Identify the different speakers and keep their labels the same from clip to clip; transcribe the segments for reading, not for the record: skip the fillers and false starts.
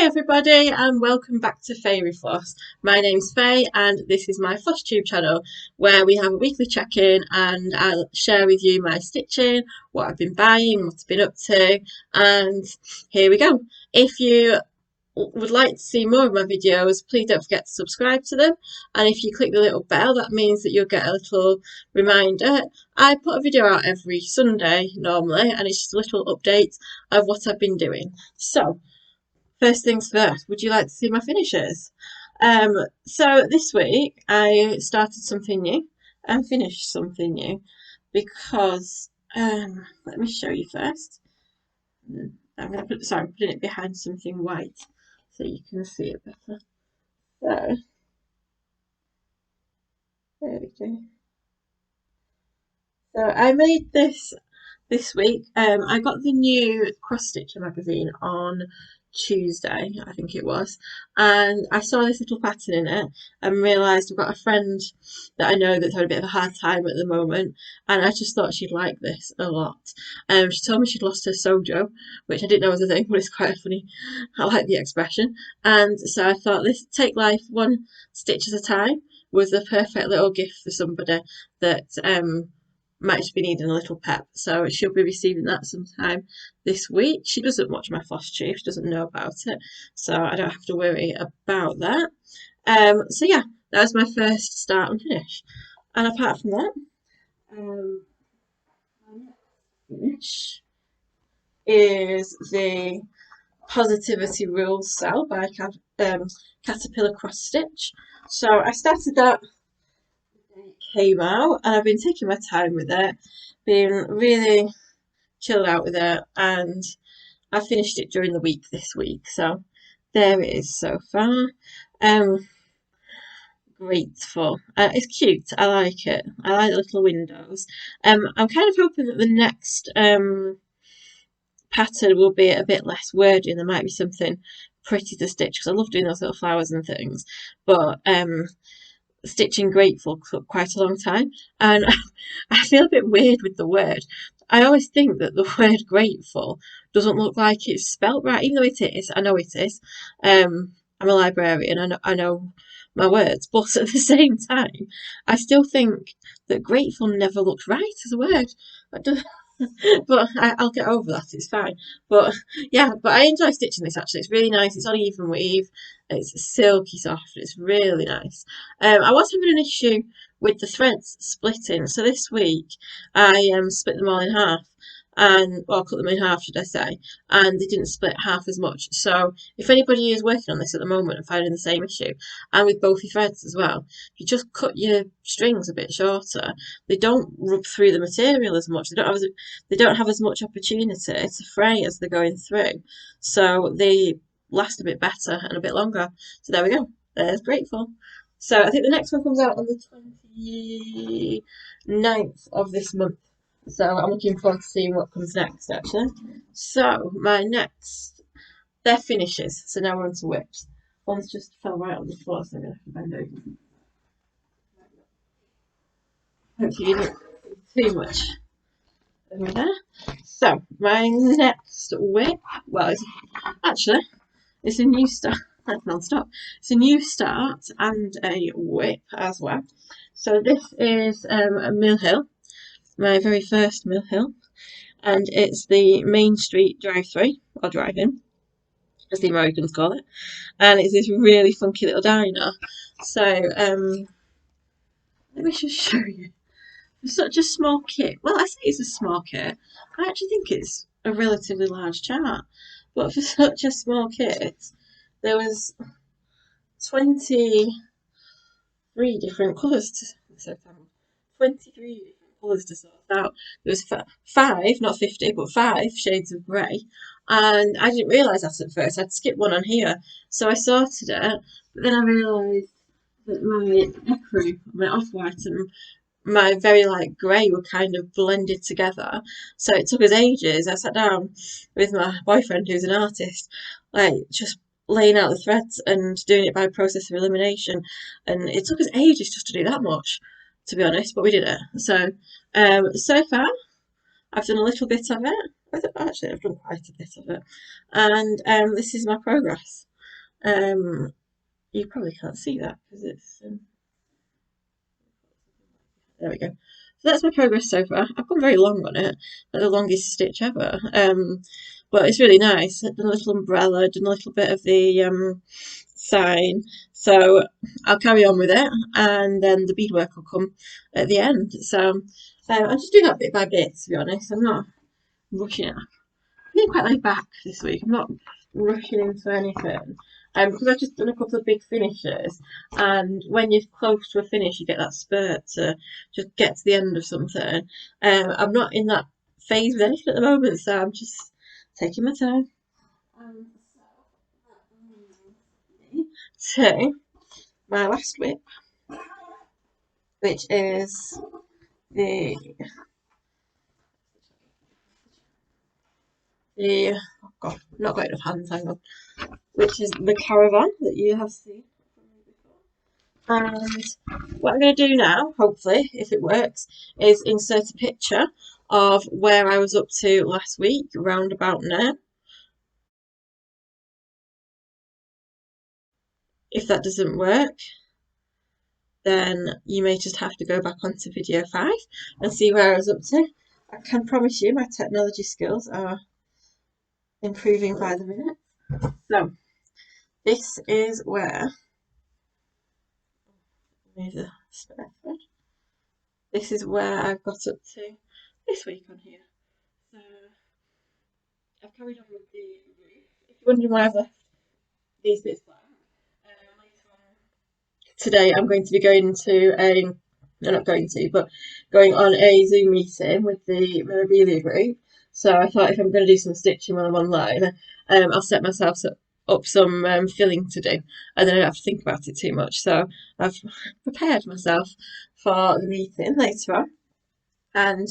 Speaker 1: Everybody, and welcome back to Fairy Floss. My name's Faye and this is my Flosstube channel where we have a weekly check-in and I'll share with you my stitching, what I've been buying, what I've been up to, and here we go. If you would like to see more of my videos, please don't forget to subscribe to them, and if you click the little bell, that means that you'll get a little reminder. I put a video out every Sunday normally, and it's just a little update of what I've been doing. So first things first, would you like to see my finishes? So this week I started something new and finished something new because let me show you first. I'm putting it behind something white so you can see it better. So there we go. So I made this week. I got the new Cross Stitcher magazine on Tuesday, I think it was, and I saw this little pattern in it and realised I've got a friend that I know that's had a bit of a hard time at the moment, and I just thought she'd like this a lot. She told me she'd lost her sojo, which I didn't know was a thing, but it's quite funny. I like the expression, and so I thought this Take Life One Stitch at a Time was the perfect little gift for somebody that might just be needing a little pep, so she'll be receiving that sometime this week. She doesn't watch my Flosstube, she doesn't know about it, so I don't have to worry about that. So yeah, that was my first start and finish. And apart from that, my next finish is the Positivity Rules cell by Caterpillar Cross Stitch. So I started that came out and I've been taking my time with it, being really chilled out with it, and I finished it during the week this week, so there it is so far. Grateful. It's cute, I like it. I like the little windows. I'm kind of hoping that the next pattern will be a bit less wordy and there might be something pretty to stitch, because I love doing those little flowers and things, but stitching grateful took quite a long time, and I feel a bit weird with the word. I always think that the word grateful doesn't look like it's spelt right, even though it is. I know it is. I'm a librarian, I know my words, but at the same time I still think that grateful never looks right as a word. But I'll get over that, it's fine. But yeah, but I enjoy stitching this actually. It's really nice. It's on even weave. It's silky soft. It's really nice. I was having an issue with the threads splitting. So this week I split them all in half, and well, cut them in half, should I say, and they didn't split half as much. So if anybody is working on this at the moment and finding the same issue, and with both your threads as well, you just cut your strings a bit shorter. They don't rub through the material as much. They don't have as much opportunity to fray as they're going through. So they last a bit better and a bit longer. So there we go. There's grateful. So I think the next one comes out on the 29th of this month. So I'm looking forward to seeing what comes next, actually. So my next, they're finishes. So now we're on to whips. One's just fell right on the floor, so I'm going to have to bend over. Hopefully you didn't see too much over there. So my next whip, well, it's a new start. Non-stop. It's a new start and a whip as well. So this is a Mill Hill, my very first Mill Hill, and it's the Main Street drive-through, or drive-in, as the Americans call it, and it's this really funky little diner. So let me just show you. For such a small kit, well, I say it's a small kit, I actually think it's a relatively large chart, but for such a small kit, there was 23 different colours to sort out. There was 5, not 50, but 5 shades of grey, and I didn't realise that at first. I'd skipped one on here, so I sorted it, but then I realised that my ecru, my off-white and my very light grey were kind of blended together, so it took us ages. I sat down with my boyfriend, who's an artist, like just laying out the threads and doing it by process of elimination, and it took us ages just to do that much, to be honest, but we did it. So so far I've done a little bit of it. Actually, I've done quite a bit of it, and this is my progress. You probably can't see that because it's there we go. So that's my progress so far. I've gone very long on it, like the longest stitch ever. But it's really nice. I've done a little umbrella, done a little bit of the sign. So I'll carry on with it, and then the beadwork will come at the end. So I'm just doing that bit by bit, to be honest. I'm not rushing it. I'm feeling quite laid back this week. I'm not rushing into anything. Because I've just done a couple of big finishes, and when you're close to a finish, you get that spurt to just get to the end of something. I'm not in that phase with anything at the moment, so I'm just taking my time. To my last whip, which is the oh god, not got enough hands, hang on. Which is the caravan that you have seen from me before. And what I'm going to do now, hopefully, if it works, is insert a picture of where I was up to last week, round about now. If that doesn't work, then you may just have to go back onto video 5 and see where I was up to. I can promise you my technology skills are improving by the minute. So, this is where this is where I've got up to this week on here. So I've carried on with the roof. If you're wondering why I've left these bits blank, later on today I'm going to be going to a, no, not going to, but going on a Zoom meeting with the memorabilia group. So I thought if I'm going to do some stitching while I'm online, I'll set myself up some filling to do, and then I don't have to think about it too much. So I've prepared myself for the meeting later on. And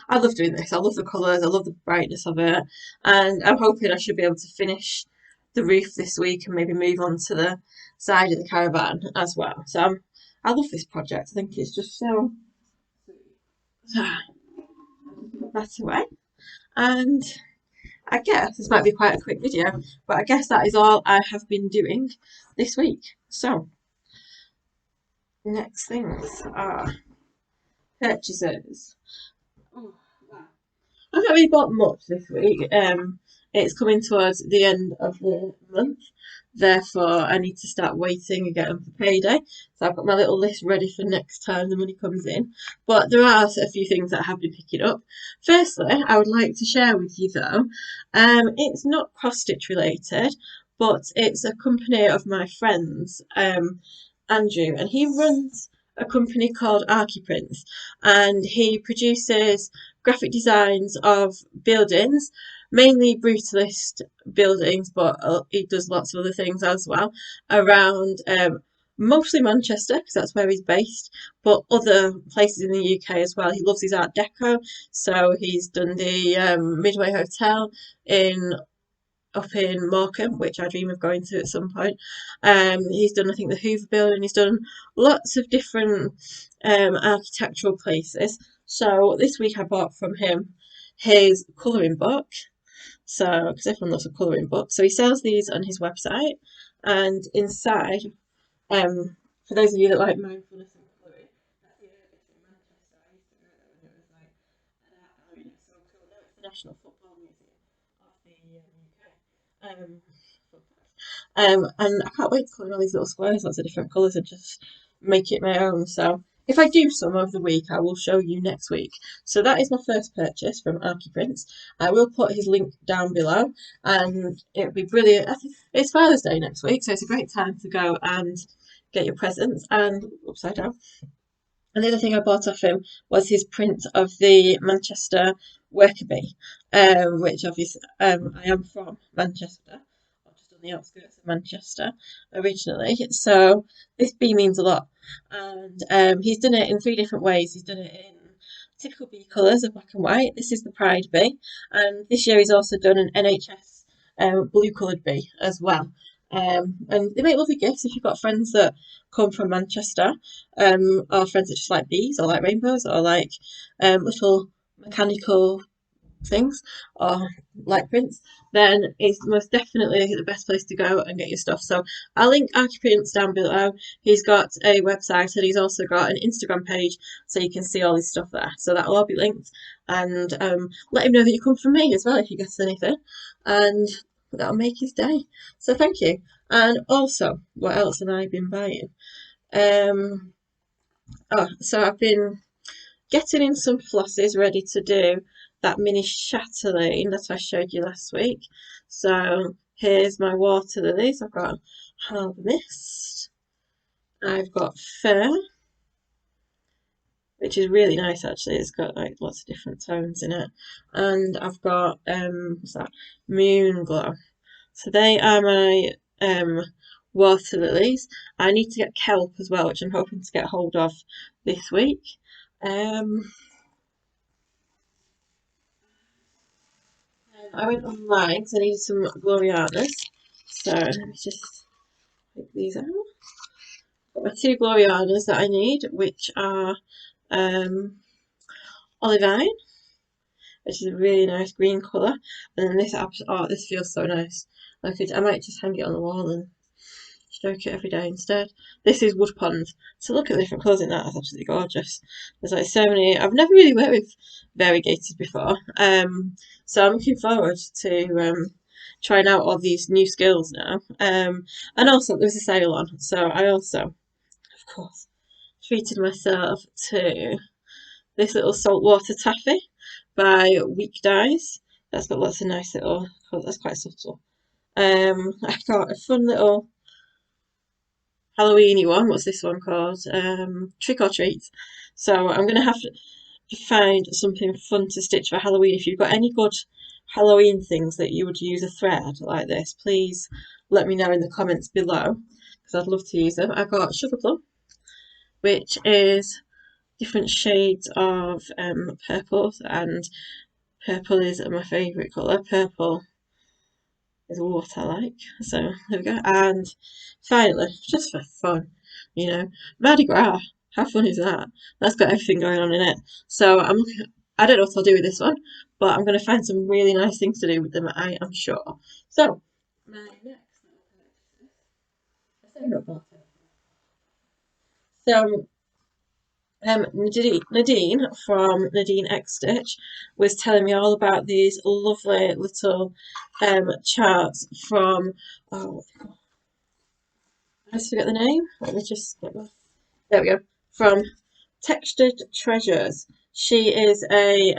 Speaker 1: I love doing this. I love the colours. I love the brightness of it. And I'm hoping I should be able to finish the roof this week and maybe move on to the side of the caravan as well. So I love this project. I think it's just so. So put that away. And I guess this might be quite a quick video, but I guess that is all I have been doing this week. So next things are purchases. Oh, wow. I've not really bought much this week. It's coming towards the end of the month, therefore I need to start waiting and get them for payday. So I've got my little list ready for next time the money comes in. But there are a few things that I have been picking up. Firstly, I would like to share with you though, it's not cross stitch related, but it's a company of my friends, Andrew, and he runs a company called Archiprints, and he produces graphic designs of buildings, mainly brutalist buildings, but he does lots of other things as well around mostly Manchester because that's where he's based, but other places in the UK as well. He loves his Art Deco, so he's done the Midway Hotel in up in Morecambe, which I dream of going to at some point. He's done, I think, the Hoover Building. He's done lots of different architectural places. So this week I bought from him his colouring book. So, because everyone loves a colouring book. So he sells these on his website. And inside, for those of you that like mindfulness and colouring, that's the it's in Manchester. I used to go there when it was like an art gallery. So cool. Now it's the National Football Museum of the UK. And I can't wait to colour all these little squares, lots of different colours, and just make it my own. So if I do some over the week, I will show you next week. So that is my first purchase from Archiprints. I will put his link down below, and it'll be brilliant. I think it's Father's Day next week, so it's a great time to go and get your presents. And upside down. And the other thing I bought off him was his print of the Manchester worker bee, which obviously I am from Manchester, or just on the outskirts of Manchester originally. So this bee means a lot. And he's done it in 3 different ways. He's done it in typical bee colours of black and white. This is the Pride bee. And this year he's also done an NHS blue coloured bee as well. And they make lovely gifts if you've got friends that come from Manchester, or friends that just like bees or like rainbows or like little mechanical things or like prints, then it's most definitely the best place to go and get your stuff. So I'll link Archiprints down below. He's got a website and he's also got an Instagram page, so you can see all his stuff there. So that'll all be linked, and let him know that you come from me as well if you get anything, and that'll make his day. So thank you. And also, what else have I been buying? So I've been getting in some flosses ready to do that mini chatelaine that I showed you last week. So here's my water lilies. I've got Harbour Mist. I've got Fur, which is really nice actually. It's got like lots of different tones in it. And I've got what's that? Moon Glow. So they are my water lilies. I need to get kelp as well, which I'm hoping to get hold of this week. I went online because I needed some Glorianas. So let me just pick these out. Got my two Glorianas that I need, which are Olivine, which is a really nice green colour, and then this this feels so nice. I might just hang it on the wall and stroke it every day instead. This is Wood Pond. So look at the different colours in that. That's absolutely gorgeous. There's like so many. I've never really worked with variegated before. So I'm looking forward to trying out all these new skills now. And also there's a sale on. So I also, of course, treated myself to this little saltwater taffy by Week Dyes. That's got lots of nice little colours. That's quite subtle. I've got a fun little Halloweeny one. What's this one called? Trick or Treat. So I'm gonna have to find something fun to stitch for Halloween. If you've got any good Halloween things that you would use a thread like this, please let me know in the comments below because I'd love to use them. I've got Sugar Plum, which is different shades of purple, and purple is my favourite colour. Purple is what I like. So there we go. And finally, just for fun, you know, Mardi Gras. How fun is that? That's got everything going on in it. So I don't know what I'll do with this one, but I'm going to find some really nice things to do with them, I am sure. So, my next so Nadine from Nadine X Stitch was telling me all about these lovely little charts from I just forget the name. Let me just get my, there we go. From Textured Treasures. She is a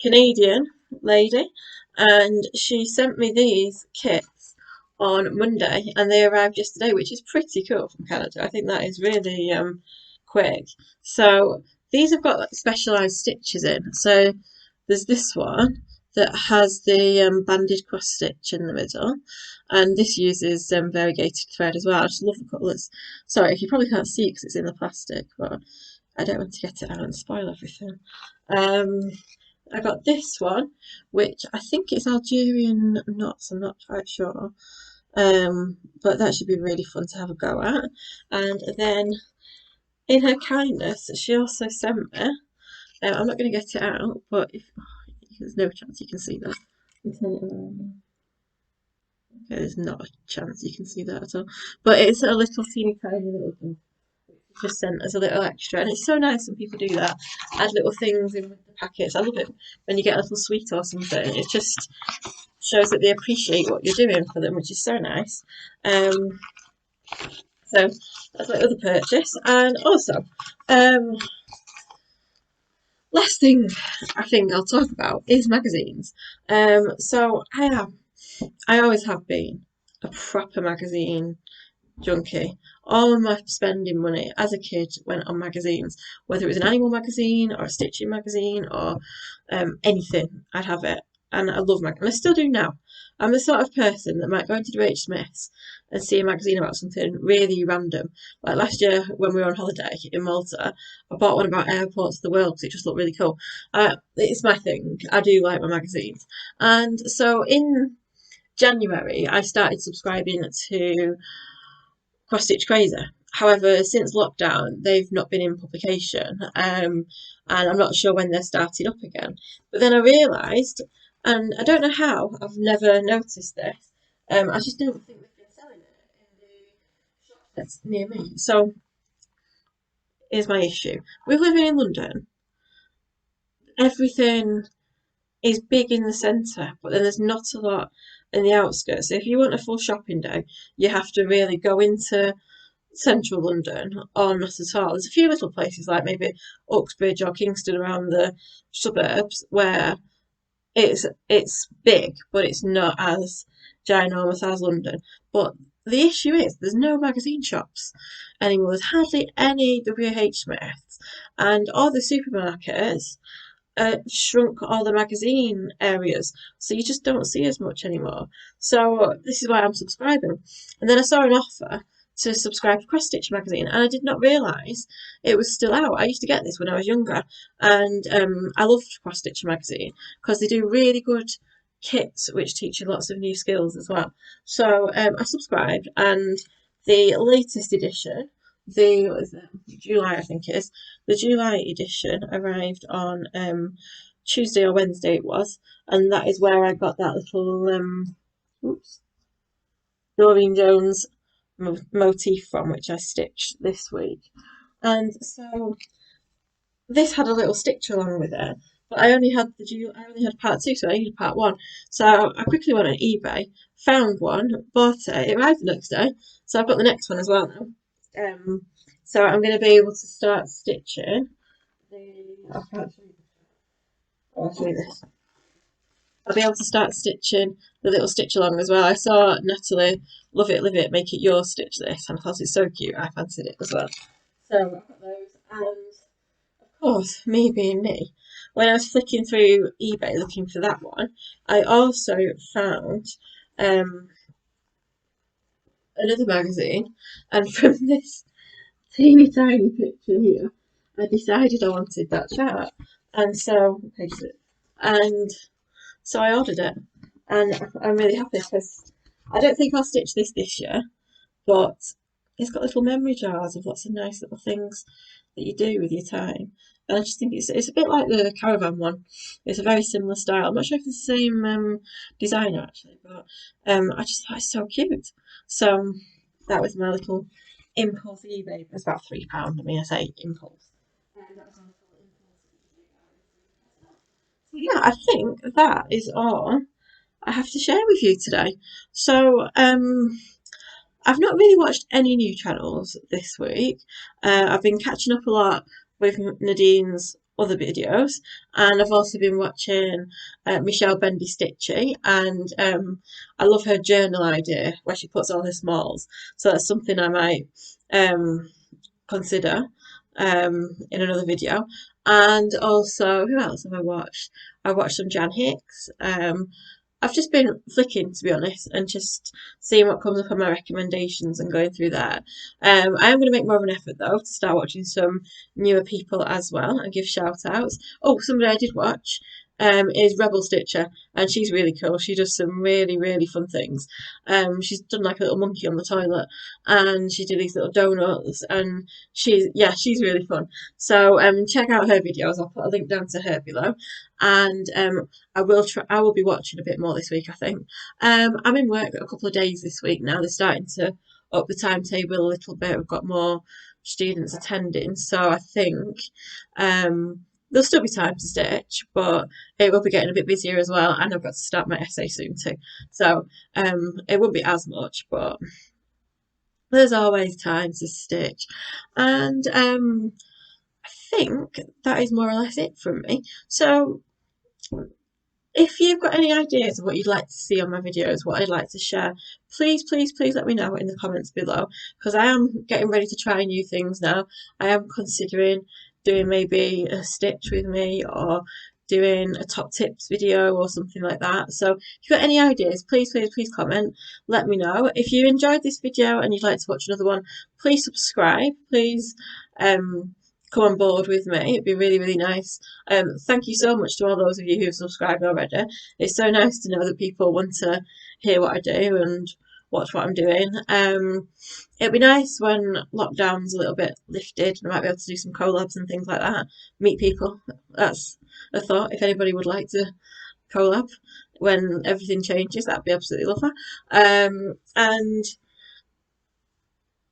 Speaker 1: Canadian lady, and she sent me these kits on Monday, and they arrived yesterday, which is pretty cool from Canada. I think that is really quick. So these have got like specialised stitches in. So there's this one that has the banded cross stitch in the middle, and this uses variegated thread as well. I just love the colours. Sorry, you probably can't see because it's in the plastic, but I don't want to get it out and spoil everything. I got this one, which I think it's Algerian knots, I'm not quite sure. But that should be really fun to have a go at. And then, in her kindness, she also sent me, I'm not going to get it out, but if there's no chance you can see that. Okay, there's not a chance you can see that at all. But it's a little teeny tiny little thing. Just sent as a little extra, and it's so nice when people do that, add little things in with the packets. I love it when you get a little sweet or something. It just shows that they appreciate what you're doing for them, which is so nice. So that's my other purchase. And also last thing I think I'll talk about is magazines. So I always have been a proper magazine junkie. All of my spending money as a kid went on magazines, whether it was an animal magazine or a stitching magazine or anything, I'd have it. And I love magazines. And I still do now. I'm the sort of person that might go into WH Smith's and see a magazine about something really random. Like last year when we were on holiday in Malta, I bought one about airports of the world because it just looked really cool. It's my thing. I do like my magazines. And so in January, I started subscribing to Cross Stitch Crazy. However, since lockdown, they've not been in publication. and I'm not sure when they're starting up again. But then I realised, and I don't know how, I've never noticed this, I just don't think they've been selling it in the shop that's near me. So here's my issue. With living in London, everything is big in the centre, but then there's not a lot in the outskirts. So if you want a full shopping day, you have to really go into central London or not at all. There's a few little places like maybe Uxbridge or Kingston around the suburbs where it's big, but it's not as ginormous as London. But the issue is there's no magazine shops anymore. There's hardly any WH Smiths, and all the supermarkets shrunk all the magazine areas, so you just don't see as much anymore. So this is why I'm subscribing. And then I saw an offer to subscribe to Cross Stitch magazine, and I did not realise it was still out. I used to get this when I was younger, and I loved Cross Stitch magazine because they do really good kits which teach you lots of new skills as well. So I subscribed, and the latest edition, the what is it, July I think it is, the July edition arrived on Tuesday or Wednesday it was, and that is where I got that little oops, Doreen Jones motif from, which I stitched this week. And so this had a little stitch along with it, but I only had part two, so I needed part one. So I quickly went on eBay, found one, bought it. It arrived the next day, so I've got the next one as well now. So I'm going to be able to start stitching I can't show you. I'll show you this. I'll be able to start stitching the little stitch along as well. I saw Natalie Love It, Live It, Make It Yours stitch this, and I thought it's so cute. I fancied it as well. So I've got those, and of course, me being me, when I was flicking through eBay looking for that one, I also found another magazine, and from this teeny tiny picture here, I decided I wanted that chart, and so I ordered it, and I'm really happy because I don't think I'll stitch this year, but it's got little memory jars of lots of nice little things that you do with your time. And I just think it's a bit like the caravan one. It's a very similar style. I'm not sure if it's the same designer actually, but I just thought it's so cute. So that was my little impulse eBay. It was about £3. I mean, I say impulse. That was my little impulse. So yeah, I think that is all I have to share with you today. So I've not really watched any new channels this week. I've been catching up a lot with Nadine's other videos, and I've also been watching Michelle Bendy Stitchy, and I love her journal idea where she puts all her smalls. So that's something I might consider in another video. And also, who else have I watched? I watched some Jan Hicks. I've just been flicking, to be honest, and just seeing what comes up on my recommendations and going through that. I am going to make more of an effort, though, to start watching some newer people as well and give shout outs. Oh, somebody I did watch is Rebel Stitcher, and she's really cool. She does some really, really fun things. She's done like a little monkey on the toilet, and she did these little donuts, and she's really fun. So check out her videos. I'll put a link down to her below, and I will be watching a bit more this week, I think. I'm in work a couple of days this week now. They're starting to up the timetable a little bit. We've got more students attending, so I think there'll still be time to stitch, but it will be getting a bit busier as well, and I've got to start my essay soon too. So it won't be as much, but there's always time to stitch. And I think that is more or less it from me. So if you've got any ideas of what you'd like to see on my videos, what I'd like to share, please, please, please let me know in the comments below, because I am getting ready to try new things now. I am considering doing maybe a stitch with me, or doing a top tips video or something like that. So if you've got any ideas, please, please, please comment, let me know. If you enjoyed this video and you'd like to watch another one, please subscribe, please come on board with me. It'd be really, really nice. Thank you so much to all those of you who've subscribed already. It's so nice to know that people want to hear what I do and watch what I'm doing. It'll be nice when lockdown's a little bit lifted and I might be able to do some collabs and things like that. Meet people. That's a thought. If anybody would like to collab when everything changes, that'd be absolutely lovely. And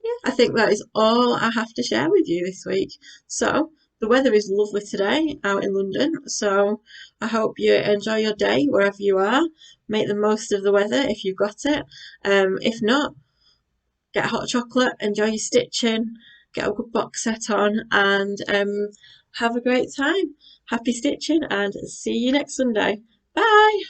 Speaker 1: yeah, I think that is all I have to share with you this week. So the weather is lovely today out in London, so I hope you enjoy your day wherever you are. Make the most of the weather if you've got it. If not, get hot chocolate, enjoy your stitching, get a good box set on, and have a great time. Happy stitching, and see you next Sunday. Bye!